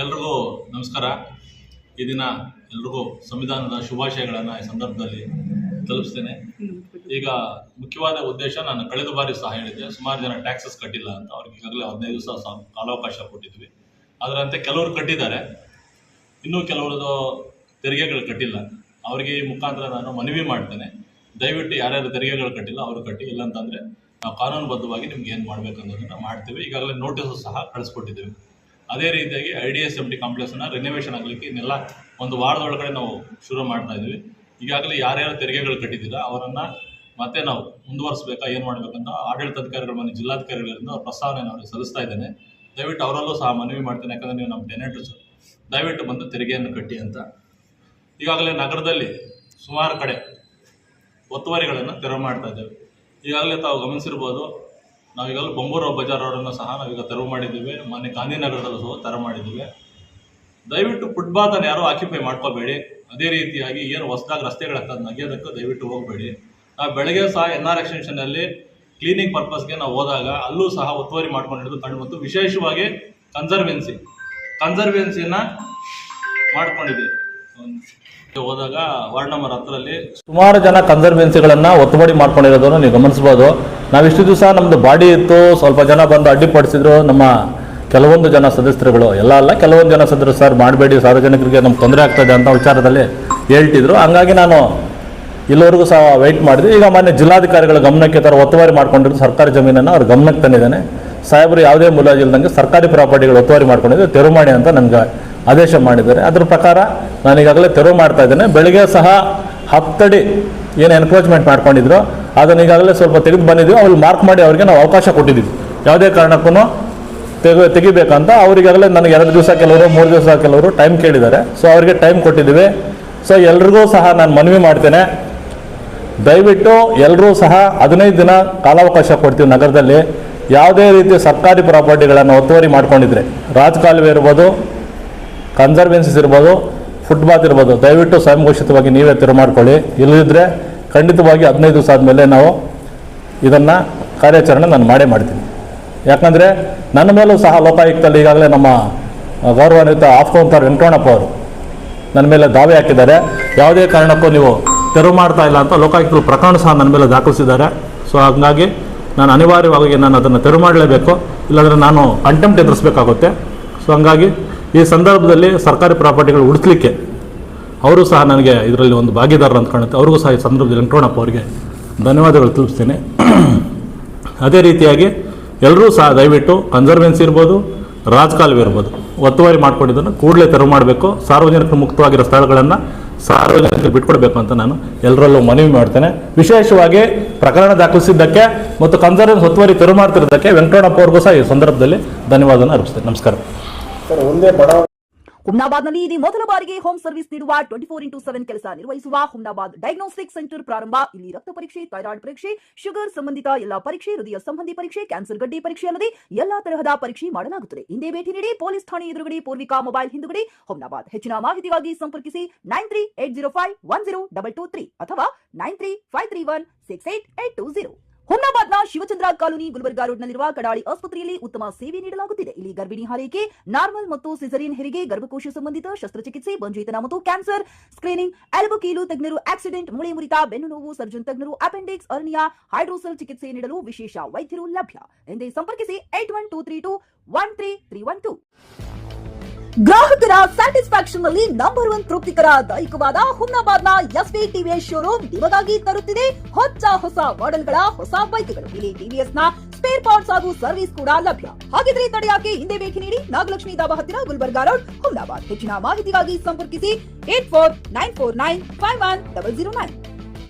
ಎಲ್ರಿಗೂ ನಮಸ್ಕಾರ. ಈ ದಿನ ಎಲ್ರಿಗೂ ಸಂವಿಧಾನದ ಶುಭಾಶಯಗಳನ್ನು ಈ ಸಂದರ್ಭದಲ್ಲಿ ತಲುಪಿಸ್ತೇನೆ. ಈಗ ಮುಖ್ಯವಾದ ಉದ್ದೇಶ, ನಾನು ಕಳೆದ ಬಾರಿ ಸಹ ಹೇಳಿದ್ದೆ, ಸುಮಾರು ಜನ ಟ್ಯಾಕ್ಸಸ್ ಕಟ್ಟಿಲ್ಲ ಅಂತ. ಅವ್ರಿಗೆ ಈಗಾಗಲೇ 15 ದಿವಸ ಕಾಲಾವಕಾಶ ಕೊಟ್ಟಿದ್ವಿ. ಅದರಂತೆ ಕೆಲವರು ಕಟ್ಟಿದ್ದಾರೆ, ಇನ್ನೂ ಕೆಲವರದು ತೆರಿಗೆಗಳು ಕಟ್ಟಿಲ್ಲ. ಅವರಿಗೆ ಈ ಮುಖಾಂತರ ನಾನು ಮನವಿ ಮಾಡ್ತೇನೆ, ದಯವಿಟ್ಟು ಯಾರ್ಯಾರು ತೆರಿಗೆಗಳು ಕಟ್ಟಿಲ್ಲ ಅವರು ಕಟ್ಟಿ. ಇಲ್ಲಾಂತಂದರೆ ನಾವು ಕಾನೂನುಬದ್ಧವಾಗಿ ನಿಮ್ಗೆ ಏನು ಮಾಡಬೇಕು ಅನ್ನೋದನ್ನು ಮಾಡ್ತೀವಿ. ಈಗಾಗಲೇ ನೋಟಿಸು ಸಹ ಕಳಿಸ್ಕೊಟ್ಟಿದ್ದೀವಿ. ಅದೇ ರೀತಿಯಾಗಿ IDSMT ಕಾಂಪ್ಲೆಕ್ಸನ್ನು ರಿನೋವೇಷನ್ ಆಗಲಿಕ್ಕೆ ಇನ್ನೆಲ್ಲ ಒಂದು ವಾರದೊಳಗಡೆ ನಾವು ಶುರು ಮಾಡ್ತಾ ಇದ್ವಿ. ಈಗಾಗಲೇ ಯಾರ್ಯಾರು ತೆರಿಗೆಗಳು ಕಟ್ಟಿದ್ದೀರಾ ಅವರನ್ನು ಮತ್ತೆ ನಾವು ಮುಂದುವರಿಸಬೇಕಾ, ಏನು ಮಾಡಬೇಕಂತ ಆಡಳಿತಾಧಿಕಾರಿಗಳ ಮನೆ ಜಿಲ್ಲಾಧಿಕಾರಿಗಳಿಂದ ಪ್ರಸ್ತಾವನೆಯನ್ನು ಅವರಿಗೆ ಸಲ್ಲಿಸ್ತಾ ಇದ್ದೇನೆ. ದಯವಿಟ್ಟು ಅವರಲ್ಲೂ ಸಹ ಮನವಿ ಮಾಡ್ತೇನೆ, ಯಾಕಂದರೆ ನೀವು ನಮ್ಮ ಟೆನೆಂಟ್ಸ್, ದಯವಿಟ್ಟು ಬಂದು ತೆರಿಗೆಯನ್ನು ಕಟ್ಟಿ ಅಂತ. ಈಗಾಗಲೇ ನಗರದಲ್ಲಿ ಸುಮಾರು ಕಡೆ ಒತ್ತುವರಿಗಳನ್ನು ತೆರವು ಮಾಡ್ತಾ ಇದ್ದೇವೆ. ಈಗಾಗಲೇ ತಾವು ಗಮನಿಸಿರ್ಬೋದು, ನಾವೀಗಾಗಲೇ ಬೊಂಬೂರು ಬಜಾರ್ ರೋಡನ್ನು ಸಹ ನಾವೀಗ ತೆರವು ಮಾಡಿದ್ದೀವಿ. ಮೊನ್ನೆ ಗಾಂಧಿನಗರದಲ್ಲೂ ಸಹ ತೆರವು ಮಾಡಿದ್ದೀವಿ. ದಯವಿಟ್ಟು ಫುಟ್ಪಾತನ್ನು ಯಾರೂ ಆಕ್ಯುಪೈ ಮಾಡ್ಕೋಬೇಡಿ. ಅದೇ ರೀತಿಯಾಗಿ ಏನು ಹೊಸದಾಗಿ ರಸ್ತೆಗಳಾಗ್ತದೆ ನಗೆಯೋದಕ್ಕೂ ದಯವಿಟ್ಟು ಹೋಗಬೇಡಿ. ನಾವು ಬೆಳಗ್ಗೆ ಸಹ NR ಎಕ್ಸ್ಟೆನ್ಷನಲ್ಲಿ ಕ್ಲೀನಿಂಗ್ ಪರ್ಪಸ್ಗೆ ನಾವು ಹೋದಾಗ ಅಲ್ಲೂ ಸಹ ಒತ್ತುವರಿ ಮಾಡ್ಕೊಂಡಿರೋದು ಕಂಡು ಬಂತು. ವಿಶೇಷವಾಗಿ ಕನ್ಸರ್ವೆನ್ಸಿಯನ್ನು ಮಾಡ್ಕೊಂಡಿದ್ದೀವಿ. ಹೋದಾಗ ವಾರ್ಡ್ ನಂಬರ್ 10ರಲ್ಲಿ ಸುಮಾರು ಜನ ಕನ್ಸರ್ವೆನ್ಸಿಗಳನ್ನು ಒತ್ತುವರಿ ಮಾಡ್ಕೊಂಡಿರೋದನ್ನು ನೀವು ಗಮನಿಸ್ಬೋದು. ನಾವಿಷ್ಟು ದಿವಸ ನಮ್ಮದು ಬಾಡಿ ಇತ್ತು, ಸ್ವಲ್ಪ ಜನ ಬಂದು ಅಡ್ಡಿಪಡಿಸಿದ್ರು. ನಮ್ಮ ಕೆಲವೊಂದು ಜನ ಸದಸ್ಯರುಗಳು, ಎಲ್ಲ ಅಲ್ಲ, ಕೆಲವೊಂದು ಜನ ಸದಸ್ಯರು ಸರ್ ಮಾಡಬೇಡಿ, ಸಾರ್ವಜನಿಕರಿಗೆ ನಮ್ಗೆ ತೊಂದರೆ ಆಗ್ತದೆ ಅಂತ ವಿಚಾರದಲ್ಲಿ ಹೇಳ್ತಿದ್ರು. ಹಂಗಾಗಿ ನಾನು ಇಲ್ಲಿವರೆಗೂ ಸಹ ವೆಯ್ಟ್ ಮಾಡಿದ್ವಿ. ಈಗ ಮೊನ್ನೆ ಜಿಲ್ಲಾಧಿಕಾರಿಗಳ ಗಮನಕ್ಕೆ ಥರ ಒತ್ತುವರಿ ಮಾಡ್ಕೊಂಡಿರೋದು ಸರ್ಕಾರಿ ಜಮೀನನ್ನು ಅವ್ರ ಗಮನಕ್ಕೆ ತಂದಿದ್ದಾನೆ. ಸಾಹೇಬರು ಯಾವುದೇ ಮುಲಾಜಿಲ್ದಂಗೆ ಸರ್ಕಾರಿ ಪ್ರಾಪರ್ಟಿಗಳು ಒತ್ತುವರಿ ಮಾಡ್ಕೊಂಡಿದ್ದು ತೆರವು ಮಾಡಿ ಅಂತ ನನಗೆ ಆದೇಶ ಮಾಡಿದ್ದಾರೆ. ಅದ್ರ ಪ್ರಕಾರ ನಾನು ಈಗಾಗಲೇ ತೆರವು ಮಾಡ್ತಾ ಇದ್ದೇನೆ. ಬೆಳಗ್ಗೆ ಸಹ 10 ಅಡಿ ಏನು ಎನ್ಕ್ರೋಚ್ಮೆಂಟ್ ಮಾಡ್ಕೊಂಡಿದ್ರು ಅದನ್ನು ಈಗಾಗಲೇ ಸ್ವಲ್ಪ ತೆಗೆದು ಬಂದಿದ್ವಿ. ಅವ್ರಿಗೆ ಮಾರ್ಕ್ ಮಾಡಿ ಅವರಿಗೆ ನಾವು ಅವಕಾಶ ಕೊಟ್ಟಿದ್ದೀವಿ, ಯಾವುದೇ ಕಾರಣಕ್ಕೂ ತೆಗಿಬೇಕಂತ. ಅವರಿಗಾಗಲೇ ನನಗೆ 2 ದಿವಸ ಕೆಲವರು, 3 ದಿವಸ ಕೆಲವರು ಟೈಮ್ ಕೇಳಿದ್ದಾರೆ. ಸೊ ಅವರಿಗೆ ಟೈಮ್ ಕೊಟ್ಟಿದ್ದೀವಿ. ಸೊ ಎಲ್ರಿಗೂ ಸಹ ನಾನು ಮನವಿ ಮಾಡ್ತೇನೆ, ದಯವಿಟ್ಟು ಎಲ್ಲರೂ ಸಹ 15 ದಿನ ಕಾಲಾವಕಾಶ ಕೊಡ್ತೀವಿ. ನಗರದಲ್ಲಿ ಯಾವುದೇ ರೀತಿಯ ಸರ್ಕಾರಿ ಪ್ರಾಪರ್ಟಿಗಳನ್ನು ಒತ್ತುವರಿ ಮಾಡ್ಕೊಂಡಿದ್ರೆ, ರಾಜಕಾಲುವೆ ಇರ್ಬೋದು, ಕನ್ಸರ್ವೆನ್ಸೀಸ್ ಇರ್ಬೋದು, ಫುಟ್ಪಾತ್ ಇರ್ಬೋದು, ದಯವಿಟ್ಟು ಸ್ವಯಂಘೋಷಿತವಾಗಿ ನೀವೇ ತೆರವು ಮಾಡ್ಕೊಳ್ಳಿ. ಇಲ್ಲದಿದ್ದರೆ ಖಂಡಿತವಾಗಿ 15 ದಿವಸ ಆದಮೇಲೆ ನಾವು ಇದನ್ನು ಕಾರ್ಯಾಚರಣೆ ನಾನು ಮಾಡೇ ಮಾಡ್ತೀನಿ. ಯಾಕಂದರೆ ನನ್ನ ಮೇಲೂ ಸಹ ಲೋಕಾಯುಕ್ತಲ್ಲಿ ಈಗಾಗಲೇ ನಮ್ಮ ಗೌರವಾನ್ವಿತ ಆಫ್ಕೌಂಟರ್ ವೆಂಕಟರಮಣಪ್ಪ ಅವರು ನನ್ನ ಮೇಲೆ ದಾವೆ ಹಾಕಿದ್ದಾರೆ. ಯಾವುದೇ ಕಾರಣಕ್ಕೂ ನೀವು ತೆರವು ಮಾಡ್ತಾ ಇಲ್ಲ ಅಂತ ಲೋಕಾಯುಕ್ತರು ಪ್ರಕರಣ ಸಹ ನನ್ನ ಮೇಲೆ ದಾಖಲಿಸಿದ್ದಾರೆ. ಸೊ ಹಾಗಾಗಿ ನಾನು ಅನಿವಾರ್ಯವಾಗಿ ನಾನು ಅದನ್ನು ತೆರವು ಮಾಡಲೇಬೇಕು, ಇಲ್ಲಾಂದರೆ ನಾನು ಕಂಟೆಂಪ್ಟ್ ಎದುರಿಸಬೇಕಾಗುತ್ತೆ. ಸೊ ಹಂಗಾಗಿ ಈ ಸಂದರ್ಭದಲ್ಲಿ ಸರ್ಕಾರಿ ಪ್ರಾಪರ್ಟಿಗಳು ಉಳಿಸಲಿಕ್ಕೆ ಅವರು ಸಹ ನನಗೆ ಇದರಲ್ಲಿ ಒಂದು ಭಾಗಿದಾರರು ಅಂತ ಕಾಣುತ್ತೆ. ಅವ್ರಿಗೂ ಸಹ ಈ ಸಂದರ್ಭದಲ್ಲಿ ವೆಂಕಟರಮಣಪ್ಪ ಅವರಿಗೆ ಧನ್ಯವಾದಗಳು ತಿಳಿಸ್ತೀನಿ. ಅದೇ ರೀತಿಯಾಗಿ ಎಲ್ಲರೂ ಸಹ ದಯವಿಟ್ಟು ಕನ್ಸರ್ವೆನ್ಸಿ ಇರ್ಬೋದು, ರಾಜಕಾಲುವೆ ಇರ್ಬೋದು, ಒತ್ತುವರಿ ಮಾಡ್ಕೊಂಡಿದ್ದನ್ನು ಕೂಡಲೇ ತೆರವು ಮಾಡಬೇಕು. ಸಾರ್ವಜನಿಕರು ಮುಕ್ತವಾಗಿರೋ ಸ್ಥಳಗಳನ್ನು ಸಾರ್ವಜನಿಕರಿಗೆ ಬಿಟ್ಕೊಡ್ಬೇಕು ಅಂತ ನಾನು ಎಲ್ಲರಲ್ಲೂ ಮನವಿ ಮಾಡ್ತೇನೆ. ವಿಶೇಷವಾಗಿ ಪ್ರಕರಣ ದಾಖಲಿಸಿದ್ದಕ್ಕೆ ಮತ್ತು ಕನ್ಸರ್ವೆನ್ಸ್ ಒತ್ತುವರಿ ತೆರವು ಮಾಡ್ತಿರೋದಕ್ಕೆ ವೆಂಕಟರಮಣಪ್ಪ ಅವ್ರಿಗೂ ಸಹ ಈ ಸಂದರ್ಭದಲ್ಲಿ ಧನ್ಯವಾದನ ಅರ್ಪಿಸ್ತೇನೆ. ನಮಸ್ಕಾರ. ಹುಮ್ನಾಬಾದ್ನಲ್ಲಿ ಇದು ಮೊದಲ ಬಾರಿಗೆ ಹೋಮ್ ಸರ್ವಿಸ್ ನೀಡುವ 24x7 ಕೆಲಸ ನಿರ್ವಹಿಸುವ ಹುಮ್ನಾಬಾದ್ ಡಯಾಗ್ನೋಸ್ಟಿಕ್ ಸೆಂಟರ್ ಪ್ರಾರಂಭ. ಇಲ್ಲಿ ರಕ್ತ ಪರೀಕ್ಷೆ, ಥೈರಾಯ್ಡ್ ಪರೀಕ್ಷೆ, ಶುಗರ್ ಸಂಬಂಧಿತ ಎಲ್ಲಾ ಪರೀಕ್ಷೆ, ಹೃದಯ ಸಂಬಂಧಿ ಪರೀಕ್ಷೆ, ಕ್ಯಾನ್ಸರ್ ಗಡ್ಡೆ ಪರೀಕ್ಷೆ ಅಲ್ಲದೆ ಎಲ್ಲಾ ತರಹದ ಪರೀಕ್ಷೆ ಮಾಡಲಾಗುತ್ತದೆ. ಹಿಂದೆ ಭೇಟಿ ನೀಡಿ. ಪೊಲೀಸ್ ಠಾಣೆ ಎದುರುಗಡೆ, ಪೂರ್ವಿಕಾ ಮೊಬೈಲ್ ಹಿಂದುಗಡೆ, ಹುಮ್ನಾಬಾದ್. ಹೆಚ್ಚಿನ ಮಾಹಿತಿಗಾಗಿ ಸಂಪರ್ಕಿಸಿ 9380510223 ಅಥವಾ 9353168820. ಹುಮ್ನಾಬಾದ್ನ ಶಿವಚಂದ್ರ ಕಾಲೋನಿ, ಗುಲ್ಬರ್ಗಾ ರೋಡ್ನಲ್ಲಿರುವ ಕಡಾಳಿ ಆಸ್ಪತ್ರೆಯಲ್ಲಿ ಉತ್ತಮ ಸೇವೆ ನೀಡಲಾಗುತ್ತಿದೆ. ಇಲ್ಲಿ ಗರ್ಭಿಣಿ ಹಾರೈಕೆ, ನಾರ್ಮಲ್ ಮತ್ತು ಸಿಸರಿಯನ್ ಹೆರಿಗೆ, ಗರ್ಭಕೋಶ ಸಂಬಂಧಿತ ಶಸ್ತ್ರಚಿಕಿತ್ಸೆ, ಬಂಜೇತನ ಮತ್ತು ಕ್ಯಾನ್ಸರ್ ಸ್ಕ್ರೀನಿಂಗ್, ಎಲುಬು ಕೀಲು ತಜ್ಞರು, ಆಕ್ಸಿಡೆಂಟ್, ಮೂಳೆ ಮುರಿತ, ಬೆನ್ನು ನೋವು ಸರ್ಜನ್ ತಜ್ಞರು, ಅಪೆಂಡಿಕ್ಸ್, ಅರ್ನಿಯಾ, ಹೈಡ್ರೋಸೆಲ್ ಚಿಕಿತ್ಸೆ ನೀಡಲು ವಿಶೇಷ ವೈದ್ಯರು ಲಭ್ಯ. ಎಂದೇ ಸಂಪರ್ಕಿಸಿ 8123213312. ಗ್ರಾಹಕರ ಸ್ಯಾಟಿಸ್ಫ್ಯಾಕ್ಷನ್ ನಲ್ಲಿ ನಂಬರ್ 1 ತೃಪ್ತಿಕರ ದೈಹಿಕವಾದ ಹುಮ್ನಾಬಾದ್ನ SV TVS ಶೋರೂಮ್ ನಿಮಗಾಗಿ ತರುತ್ತಿದೆ ಹೊಸ ಮಾಡೆಲ್ಗಳ ಹೊಸ ಬೈಕ್ಗಳು. ಇಲ್ಲಿ TVS ನ ಸ್ಪೇರ್ ಪಾರ್ಟ್ಸ್ ಹಾಗೂ ಸರ್ವಿಸ್ ಕೂಡ ಲಭ್ಯ. ಹಾಗಿದ್ರೆ ತಡೆಯಾಕೆ, ಹಿಂದೆ ಭೇಟಿ ನೀಡಿ. ನಾಗಲಕ್ಷ್ಮಿ ದಾಬಾ ಹತ್ತಿರ, ಗುಲ್ಬರ್ಗಾ ರೋಡ್, ಹುಮ್ನಾಬಾದ್. ಹೆಚ್ಚಿನ ಮಾಹಿತಿಗಾಗಿ ಸಂಪರ್ಕಿಸಿ 8494951009.